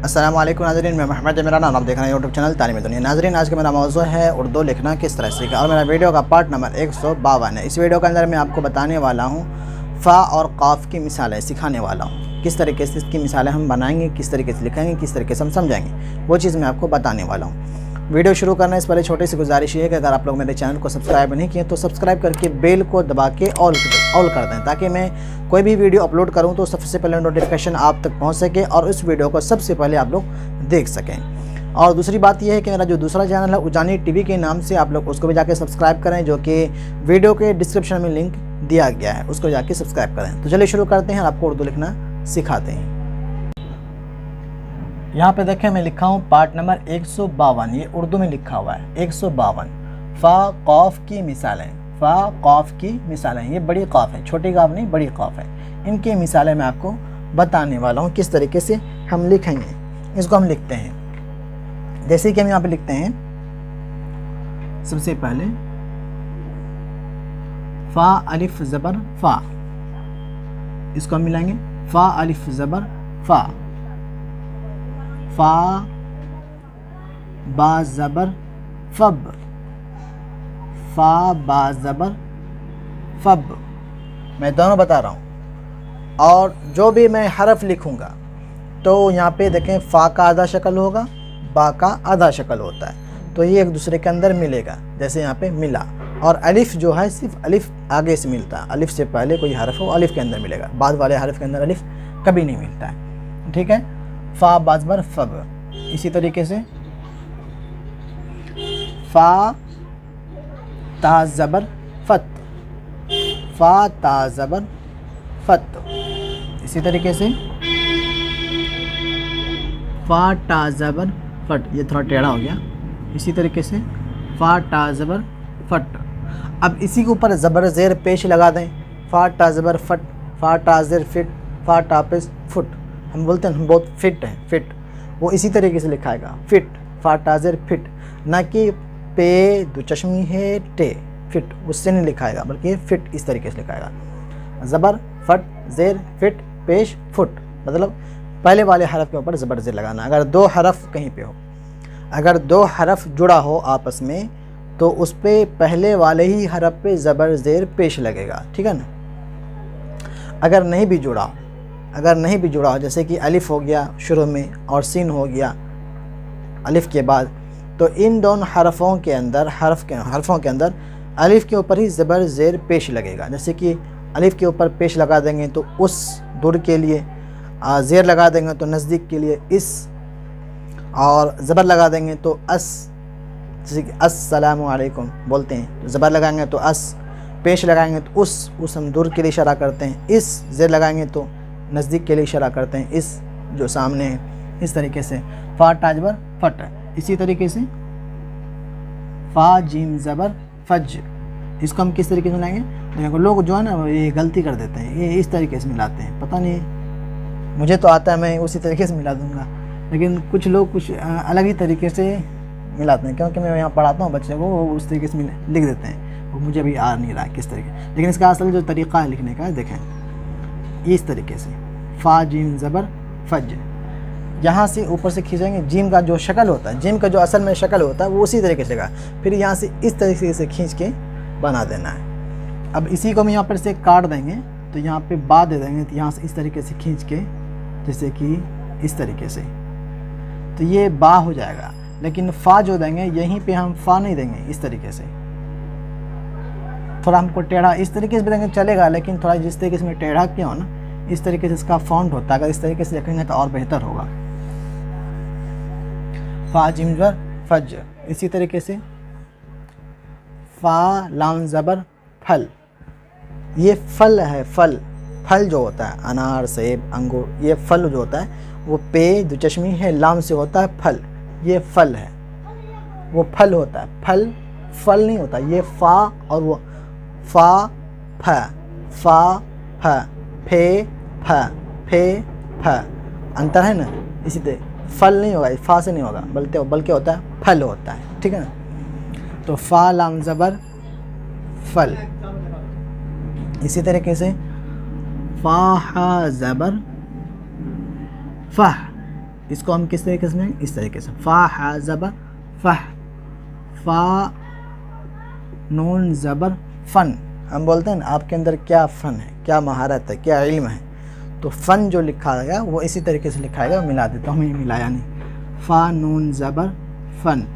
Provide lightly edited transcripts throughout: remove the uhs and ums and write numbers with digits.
अस्सलाम वालेकुम नाज़रीन, मैं मोहम्मद मेरा नाम, आप देख रहे हैं यूट्यूब चैनल तालीम दुनिया। नाज़रीन, आज का मेरा मौज़ूअ है उर्दू लिखना किस तरह सीखा, और मेरा वीडियो का पार्ट नंबर 152 है। इस वीडियो के अंदर मैं आपको बताने वाला हूँ फ़ा और क़ाफ़ की मिसालें सिखाने वाला हूँ। किस तरीके से इसकी मिसालें हम बनाएंगे, किस तरीके से लिखेंगे, किस तरीके से हम समझाएंगे, वो चीज़ मैं आपको बताने वाला हूँ। वीडियो शुरू करने से पहले छोटी सी गुजारिश है कि अगर आप लोग मेरे चैनल को सब्सक्राइब नहीं किए तो सब्सक्राइब करके बेल को दबा के ऑल कर दें, ताकि मैं कोई भी वीडियो अपलोड करूं तो सबसे पहले नोटिफिकेशन आप तक पहुंच सके और इस वीडियो को सबसे पहले आप लोग देख सकें। और दूसरी बात यह है कि मेरा जो दूसरा चैनल है उजानी टीवी के नाम से, आप लोग उसको भी जाके सब्सक्राइब करें, जो कि वीडियो के डिस्क्रिप्शन में लिंक दिया गया है, उसको जाके सब्सक्राइब करें। तो चलिए शुरू करते हैं और आपको उर्दू लिखना सिखाते हैं। यहाँ पे देखें, मैं लिखा हूँ पार्ट नंबर 152, ये उर्दू में लिखा हुआ है 152। फ़ा क़ाफ़ की मिसालें, फ़ा क़ाफ़ की मिसालें, ये बड़ी क़ाफ़ है, छोटी क़ाफ़ नहीं, बड़ी क़ाफ़ है। इनकी मिसालें मैं आपको बताने वाला हूँ किस तरीके से हम लिखेंगे। इसको हम लिखते हैं जैसे कि हम यहाँ पे लिखते हैं। सबसे पहले फ़ा अलिफ ज़बर फ़ा, इसको हम मिलाएंगे फ़ा अलिफ ज़बर फ़ा, फ़ा बा ज़बर फ़ब, फ़ा बा ज़बर फ़ब। मैं दोनों बता रहा हूँ। और जो भी मैं हरफ लिखूँगा तो यहाँ पे देखें, फ़ा का आधा शक्ल होगा, बा का आधा शक्ल होता है, तो ये एक दूसरे के अंदर मिलेगा। जैसे यहाँ पे मिला। और अलिफ जो है सिर्फ अलिफ आगे से मिलता है, अलिफ से पहले कोई हरफ हो अलिफ के अंदर मिलेगा, बाद वाले हरफ के अंदर अलिफ कभी नहीं मिलता है। ठीक है। फ़ा बा ज़बर फ़ब, इसी तरीके से फ़ा ता ज़बर फ़त, फ़ा ता ज़बर फ़त, इसी तरीके से फ़ा टा ज़बर फ़ट, ये थोड़ा टेढ़ा हो गया, इसी तरीके से फ़ा टा ज़बर फ़ट। अब इसी के ऊपर ज़बर ज़ेर पेश लगा दें, फ़ा टा ज़बर फ़ट, फ़ा टा ज़ेर फ़िट, फ़ा टा पेश फुट। हम बोलते हैं हम बहुत फिट हैं, फिट, वो इसी तरीके से लिखाएगा फिट, फ़ा टा ज़ेर फिट, ना कि पे दो चश्मी है टे, फिट उससे नहीं लिखाएगा, बल्कि फिट इस तरीके से लिखाएगा। ज़बर फट ज़ेर फिट पेश फुट, मतलब पहले वाले हरफ के ऊपर ज़बर ज़ेर लगाना। अगर दो हरफ कहीं पे हो, अगर दो हरफ जुड़ा हो आपस में, तो उस पे पहले वाले ही हरफ पे ज़बर ज़ेर पेश लगेगा। ठीक है ना। अगर नहीं भी जुड़ा हो, अगर नहीं भी जुड़ा हो, जैसे कि अलिफ हो गया शुरू में और सीन हो गया अलिफ के बाद, तो इन दोनों हरफों के अंदर हरफों के अंदर अलिफ के ऊपर ही ज़बर ज़ेर पेश लगेगा। जैसे कि अलिफ के ऊपर पेश लगा देंगे तो उस, दूर के लिए, ज़ेर लगा देंगे तो नज़दीक के लिए इस, और ज़बर लगा देंगे तो अस, जैसे कि अस्सलामु अलैकुम बोलते हैं तो ज़बर लगाएंगे तो अस, पेश लगाएंगे तो उस हम दूर के लिए इशारा करते हैं, इस ज़ेर लगाएंगे तो नज़दीक के लिए इशारा करते हैं, इस जो सामने है। इस तरीके से फ़ा टा ज़बर फट, इसी तरीके से फ़ा जीम ज़बर फज, इसको हम किस तरीके से मिलाएंगे। देखो लोग जो है ना ये गलती कर देते हैं, ये इस तरीके से मिलाते हैं, पता नहीं, मुझे तो आता है मैं उसी तरीके से मिला दूंगा, लेकिन कुछ लोग कुछ अलग ही तरीके से मिलाते हैं, क्योंकि मैं यहाँ पढ़ाता हूँ बच्चे को, वो उस तरीके से लिख देते हैं, वो मुझे अभी आ नहीं रहा है किस तरीके। लेकिन इसका असल जो तरीक़ा है लिखने का, देखें इस तरीके से फ़ा जीम ज़बर फज, यहाँ से ऊपर से खींचेंगे, जीम का जो शक्ल होता है, जीम का जो असल में शक्ल होता है वो उसी तरीके से लगा, फिर यहाँ से इस तरीके से खींच के बना देना है। अब इसी को हम यहाँ पर से काट देंगे तो यहाँ पे बा दे देंगे, तो यहाँ से इस तरीके से खींच के, जैसे कि इस तरीके से, तो ये बा हो जाएगा। लेकिन फ़ा जो देंगे यहीं पे हम फ़ा नहीं देंगे, इस तरीके से थोड़ा हमको टेढ़ा इस तरीके से भी देंगे चलेगा, लेकिन थोड़ा जिस तरीके से टेढ़ा किया हो ना, इस तरीके से इसका फॉन्ट होता है, अगर इस तरीके से लिखेंगे तो और बेहतर होगा। फ़ा जिम ज़बर फज, इसी तरीके से फ़ा लाम ज़बर फल, ये फल है, फल, फल जो होता है अनार सेब अंगूर, ये फल जो होता है वो पे दो चश्मी है लाम से होता है फल, ये फल है, वो फल होता है, फल फल नहीं होता। ये फ़ा और वो फ़ा फ, फ़ा फ, फे फ, फे फ, अंतर है ना। इसी तरह फल नहीं होगा, फ़ा से नहीं होगा, बल्कि होता है फल होता है। ठीक है ना। तो फ़ा लाम ज़बर फल, इसी तरीके से फ़ा हा ज़बर फ़ह, इसको हम किस तरीके से लेंगे, इस तरीके से, फ़ा हा ज़बर फ़ह, फ़ा नून ज़बर फ़न। हम बोलते हैं ना आपके अंदर क्या फ़न है, क्या महारत है, क्या इल्म है, तो फ़न जो लिखा गया वो इसी तरीके से लिखा गया। मिला देता हूँ, ये मिलाया नहीं, फ़ा नून ज़बर फ़न।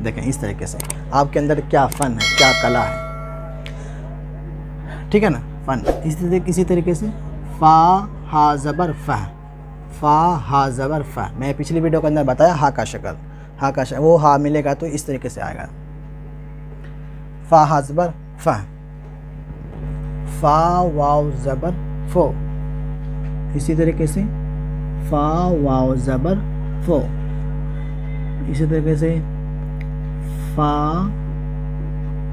देखें इस तरीके से आपके अंदर क्या फ़न है, क्या कला है, ठीक है ना, फ़न। इसी तरीके से फ़ा हा ज़बर फ़ह, फ़ा हा ज़बर फ़ह। मैं पिछली वीडियो के अंदर बताया हा का शक्ल, हा का शक्ल, वो हा मिलेगा तो इस तरीके से आएगा, फ़ा हा ज़बर फ़ह, फ़ा वाव ज़बर फ़ो। इसी तरीके से फ़ा वाव ज़बर फ़ो। इसी तरीके से फ़ा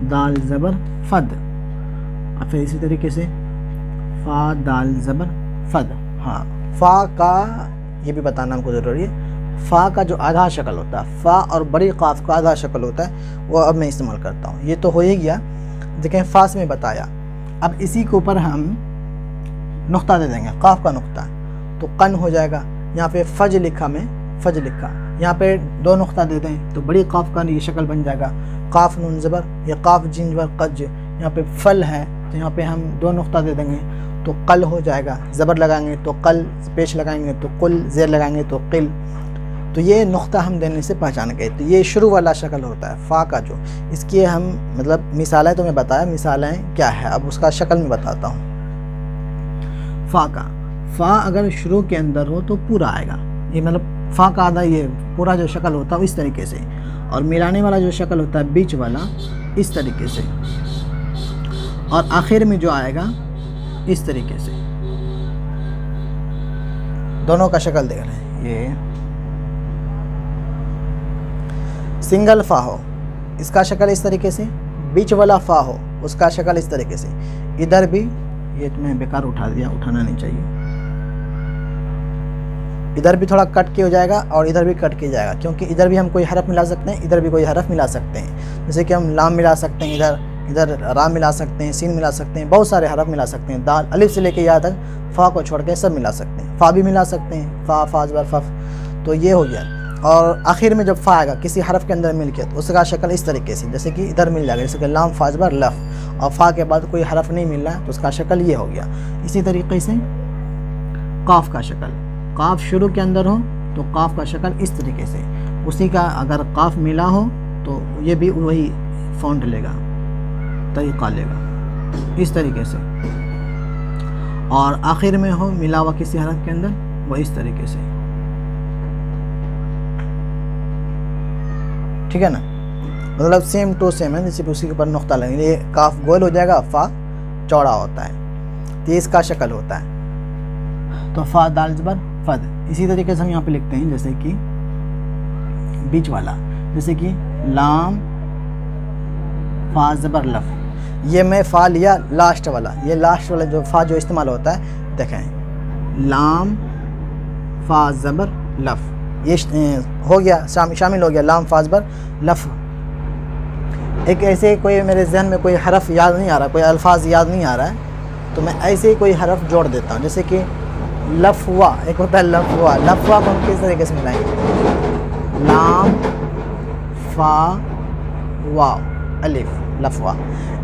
दाल ज़बर फ़द। और फिर इसी तरीके से फ़ा दाल ज़बर फ़द। हाँ, फ़ा का ये भी बताना हमको ज़रूरी है, फ़ा का जो आधा शक्ल होता है, फ़ा और बड़ी क़ाफ़ का आधा शक्ल होता है, वो अब मैं इस्तेमाल करता हूँ। ये तो हो ही गया, देखें फ़ा से मैं बताया। अब इसी के ऊपर हम नुक्ता दे देंगे, क़ाफ़ का नुक्ता, तो कन हो जाएगा। यहाँ पे फ़ज लिखा, मैं फ़ज लिखा, यहाँ पे 2 नुक्ता दे दें तो बड़ी क़ाफ़ का ये शक्ल बन जाएगा, क़ाफ़ नून ज़बर या क़ाफ़ जिन ज़बर क़ज। यहाँ पे फल है तो यहाँ पे हम 2 नुक्ता दे देंगे तो कल हो जाएगा, ज़बर लगाएंगे तो कल, पेश लगाएंगे तो कुल, ज़ेर लगाएंगे तो क़िल। तो ये नुक्ता हम देने से पहचान गए। तो ये शुरू वाला शक्ल होता है फ़ा का, जो इसकी हम मतलब मिसालें तो मैं बताया, मिसालें क्या है, अब उसका शक्ल मैं बताता हूँ। फ़ा का, फ़ा अगर शुरू के अंदर हो तो पूरा आएगा, ये मतलब फ़ा का आधा ये पूरा जो शक्ल होता है इस तरीके से, और मिलाने वाला जो शक्ल होता है बीच वाला इस तरीके से, और आखिर में जो आएगा इस तरीके से। दोनों का शक्ल देख रहे हैं, ये सिंगल फ़ा हो इसका शक्ल इस तरीके से, बीच वाला फ़ा हो उसका शक्ल इस तरीके से। इधर भी ये तो मैं बेकार उठा दिया, उठाना नहीं चाहिए, इधर भी थोड़ा कट के हो जाएगा और इधर भी कट के जाएगा, क्योंकि इधर भी हम कोई हरफ मिला सकते हैं, इधर भी कोई हरफ मिला सकते हैं। जैसे कि हम लाम मिला सकते हैं, इधर रा मिला सकते हैं, सीन मिला सकते हैं, बहुत सारे हरफ मिला सकते हैं, दाल अलिफ से लेके या तक फ़ा को छोड़ के सब मिला सकते हैं। फ़ा भी मिला सकते हैं, फ़ा फ़ा ज़बर फ़। तो ये हो गया। और आखिर में जब फ़ा आएगा किसी हरफ के अंदर मिल के तो उसका शक्ल इस तरीके से, जैसे कि इधर मिल जाएगा, जैसे कि लाम फ़ा ज़बर लफ़, और फ़ा के बाद कोई हरफ नहीं मिल रहा है तो उसका शक्ल ये हो गया। इसी तरीके से क़ाफ़ का शक्ल, क़ाफ़ शुरू के अंदर हो तो क़ाफ़ का शक्ल इस तरीके से, उसी का अगर क़ाफ़ मिला हो तो ये भी वही फ़ॉन्ट लेगा, तरीक़ा लेगा इस तरीके से, और आखिर में हो मिला हुआ किसी हरफ के अंदर वो इस तरीके से, ठीक है ना, मतलब सेम टू सेम है। जैसे उसी के ऊपर नुक्ता लगेंगे, ये काफ गोल हो जाएगा, फ़ा चौड़ा होता है, तो इसका शक्ल होता है। तो फ़ा दाल ज़बर फ़द। इसी तरीके से हम यहाँ पे लिखते हैं, जैसे कि बीच वाला, जैसे कि लाम फ़ा ज़बर लफ़। ये मैं फ़ा लिया लास्ट वाला, ये लास्ट वाला जो फ़ा जो इस्तेमाल होता है, देखें लाम फ़ा ज़बर लफ़, ये हो गया, शामिल हो गया लाम फ़ा ज़बर लफ़। एक ऐसे कोई मेरे जहन में कोई हरफ याद नहीं आ रहा, कोई अल्फाज याद नहीं आ रहा है, तो मैं ऐसे ही कोई हरफ जोड़ देता हूँ, जैसे कि लफ़वा, एक होता है लफ़वा। लफ़वा को हम किस तरीके से मिलाएंगे, लाम फ़ा वाव अलिफ, लफ़वा।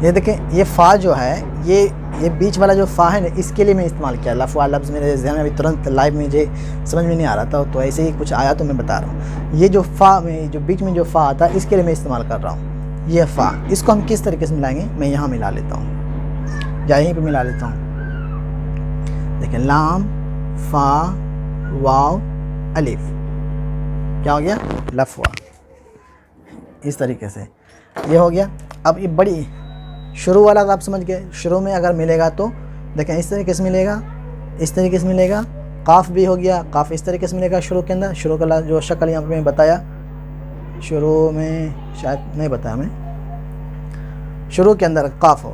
ये देखें, ये फ़ा जो है, ये बीच वाला जो फ़ा है ना, इसके लिए मैं इस्तेमाल किया। लफ़वा लफ्ज़ मेरे जहन में अभी तुरंत लाइव में मुझे समझ में नहीं आ रहा था, तो ऐसे ही कुछ आया तो मैं बता रहा हूँ। ये जो फ़ा में, जो बीच में जो फ़ा आता है, इसके लिए मैं इस्तेमाल कर रहा हूँ। ये फ़ा, इसको हम किस तरीके से मिलाएंगे, मैं यहाँ मिला लेता हूँ, या यहीं पर मिला लेता हूँ। देखिए लाम फ़ा वाव अलिफ, क्या हो गया, लफ़वा। इस तरीके से ये हो गया। अब ये बड़ी शुरू वाला तो आप समझ गए, शुरू में अगर मिलेगा तो देखें इस तरीके से मिलेगा, इस तरीके से मिलेगा। काफ भी हो गया, काफ इस तरीके से मिलेगा शुरू के अंदर। शुरू का जो शक्ल यहाँ पे मैं बताया, शुरू में शायद नहीं बताया मैं, शुरू के अंदर काफ हो,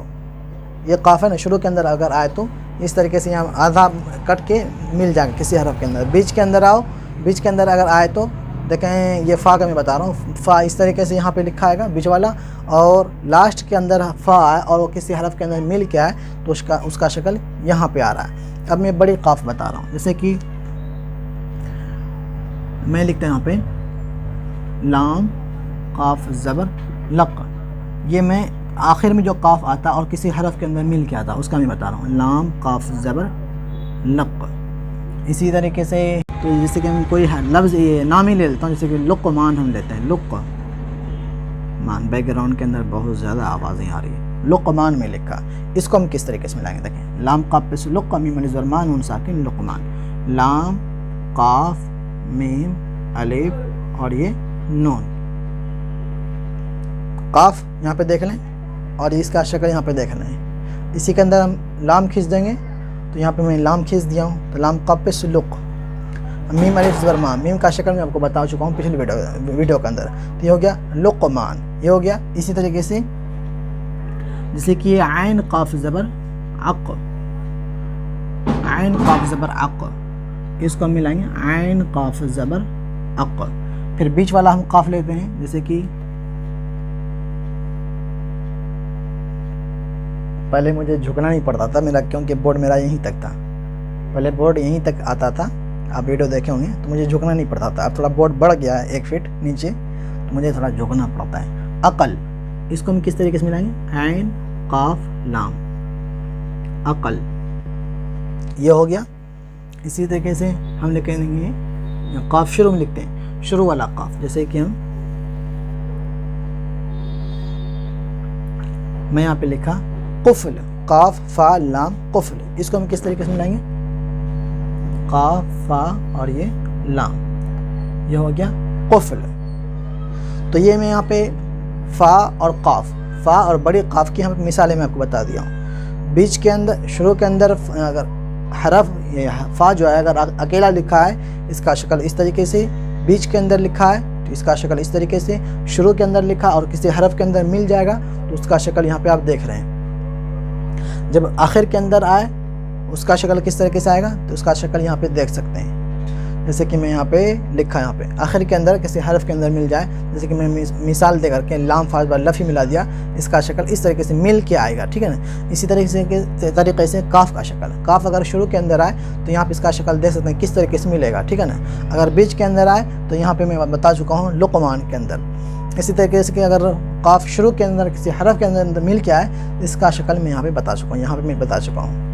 ये काफ है ना, शुरू के अंदर अगर आए तो इस तरीके से यहाँ आधा कट के मिल जाएगा किसी हरफ के अंदर। बीच के अंदर आओ, बीच के अंदर अगर आए तो देखें, ये फ़ा का मैं बता रहा हूँ, फ़ा इस तरीके से यहाँ पे लिखा आएगा बीच वाला, और लास्ट के अंदर फ़ा आए और वो किसी हरफ के अंदर मिल के आए तो उसका शक्ल यहाँ पे आ रहा है। अब मैं बड़ी काफ बता रहा हूँ, जैसे कि मैं लिखता हूँ यहाँ पे लाम काफ ज़बर लक, ये मैं आखिर में जो काफ आता और किसी हरफ के अंदर मिल के आता उसका मैं बता रहा हूँ, लाम काफ ज़बर लक। इसी तरीके से तो जैसे कि हम कोई लफ्ज़ ये नाम ही ले लेता हूँ, जैसे कि लुक़मान हम लेते हैं, लुक़मान, बैकग्राउंड के अंदर बहुत ज़्यादा आवाज़ें आ रही है, लुक़मान में लिखा, इसको हम किस तरीके से मिलाएंगे, देखें लाम काफ पे से लुक़ मीम अलिफ ज़बर मा नून साकिन लुक़मान, लाम काफ मीम अलिफ और ये नून, काफ यहाँ पे देख लें और इसका शक्ल यहाँ पे देख लें। इसी के अंदर हम लाम खींच देंगे, तो यहाँ पे मैं लाम खींच दिया हूँ, तो लाम काफ पे से लुक़, मीम अलिफ ज़बर मा, मीम का शक्ल मैं आपको बता चुका हूँ पिछले वीडियो के अंदर, तो ये हो गया लुक़मान, ये हो गया। इसी तरीके से जैसे कि आइन काफ ज़बर अक़, आइन काफ ज़बर अक़, इसको हम मिलाएंगे आइन काफ ज़बर अक़। फिर बीच वाला हम काफ लेते हैं, जैसे कि पहले मुझे झुकना नहीं पड़ता था मेरा, क्योंकि बोर्ड मेरा यहीं तक था, पहले बोर्ड यहीं तक आता था, आप वीडियो देखे होंगे, तो मुझे झुकना नहीं पड़ता था। अब थोड़ा बोर्ड बढ़ गया है 1 फीट नीचे, तो मुझे थोड़ा झुकना पड़ता है। अकल, इसको हम किस तरीके से मिलाएंगे, ऐन काफ लाम, अकल, ये हो गया। इसी तरीके से हम लिखेंगे काफ शुरू में लिखते हैं, शुरू वाला काफ, जैसे कि मैं यहाँ पे लिखा कुफल, काफ फा लाम कुफल, इसको हम किस तरीके से मिलाएंगे, काफ फा और ये लाम, ये हो गया कुफल। तो ये मैं यहाँ पे फ़ा और काफ, फ़ा और बड़ी काफ की यहाँ पे मिसालें मैं आपको बता दिया हूँ। बीच के अंदर शुरू के अंदर अगर हरफ ये फ़ा जो है अगर अकेला लिखा है, इसका शक्ल इस तरीके से, बीच के अंदर लिखा है तो इसका शक्ल इस तरीके से, शुरू के अंदर लिखा और किसी हरफ के अंदर मिल जाएगा तो उसका शक्ल यहाँ पे आप देख रहे हैं। जब आखिर के अंदर आए उसका शक्ल किस तरीके से आएगा, तो उसका शक्ल यहाँ पे देख सकते हैं। जैसे कि मैं यहाँ पे लिखा, यहाँ पे आखिर के अंदर किसी हरफ के अंदर मिल जाए, जैसे कि मैं मिसाल दे करके लाम फाज बार लफ़ी मिला दिया, इसका शक्ल इस तरीके से मिल के आएगा, ठीक है ना। इसी तरीके से काफ का शक्ल, काफ अगर शुरू के अंदर आए तो यहाँ पे इसका शक्ल देख सकते हैं किस तरीके से मिलेगा, ठीक है ना। अगर बीच के अंदर आए तो यहाँ पे मैं बता चुका हूँ लुक़मान के अंदर। इसी तरीके से कि अगर काफ शुरू के अंदर किसी हरफ के अंदर मिल के आए, इसका शक्ल मैं यहाँ पे बता चुका हूँ, यहाँ पे मैं बता चुका हूँ,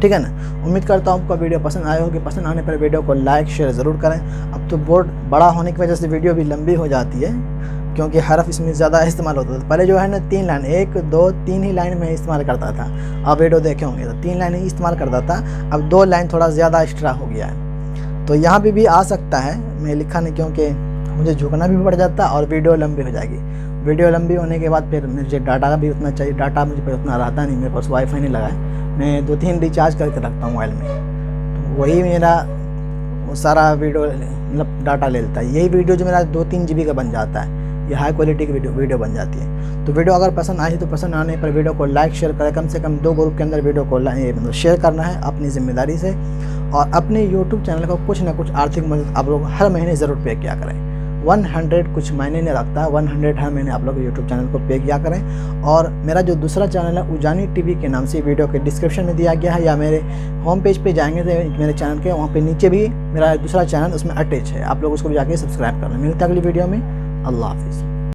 ठीक है ना। उम्मीद करता हूँ आपको वीडियो पसंद आया होगी। पसंद आने पर वीडियो को लाइक शेयर ज़रूर करें। अब तो बोर्ड बड़ा होने की वजह से वीडियो भी लंबी हो जाती है, क्योंकि हरफ इसमें ज़्यादा इस्तेमाल होता था। पहले जो है ना 3 लाइन, 1 2 3 ही लाइन में इस्तेमाल करता था। अब वीडियो देखे होंगे तो 3 लाइन ही इस्तेमाल करता था, अब 2 लाइन थोड़ा ज़्यादा एक्स्ट्रा हो गया है। तो यहाँ भी आ सकता है, मैं लिखा नहीं क्योंकि मुझे झुकना भी पड़ जाता और वीडियो लंबी हो जाएगी। वीडियो लंबी होने के बाद फिर मुझे डाटा भी उतना चाहिए, डाटा मुझे उतना रहता नहीं, मेरे पास वाईफाई नहीं लगा है, मैं 2-3 रिचार्ज करके रखता हूँ मोबाइल में, तो वही मेरा वो सारा वीडियो मतलब डाटा ले लेता है। यही वीडियो जो मेरा 2-3 GB का बन जाता है, ये हाई क्वालिटी की वीडियो बन जाती है। तो वीडियो अगर पसंद आई तो पसंद आने पर वीडियो को लाइक शेयर करें, कम से कम 2 ग्रुप के अंदर वीडियो को मतलब शेयर करना है अपनी ज़िम्मेदारी से। और अपने यूट्यूब चैनल को कुछ ना कुछ आर्थिक मदद आप लोग हर महीने ज़रूर पे किया करें। 100 कुछ मायने नहीं रखता है, 100 हर महीने आप लोग यूट्यूब चैनल को पे किया करें। और मेरा जो दूसरा चैनल है उजानी टीवी के नाम से वीडियो के डिस्क्रिप्शन में दिया गया है, या मेरे होम पेज पे जाएंगे तो मेरे चैनल के वहाँ पे नीचे भी मेरा दूसरा चैनल उसमें अटैच है, आप लोग उसको भी जाके सब्सक्राइब कर लें। मिलते हैं अगली वीडियो में, अल्लाह हाफिज़।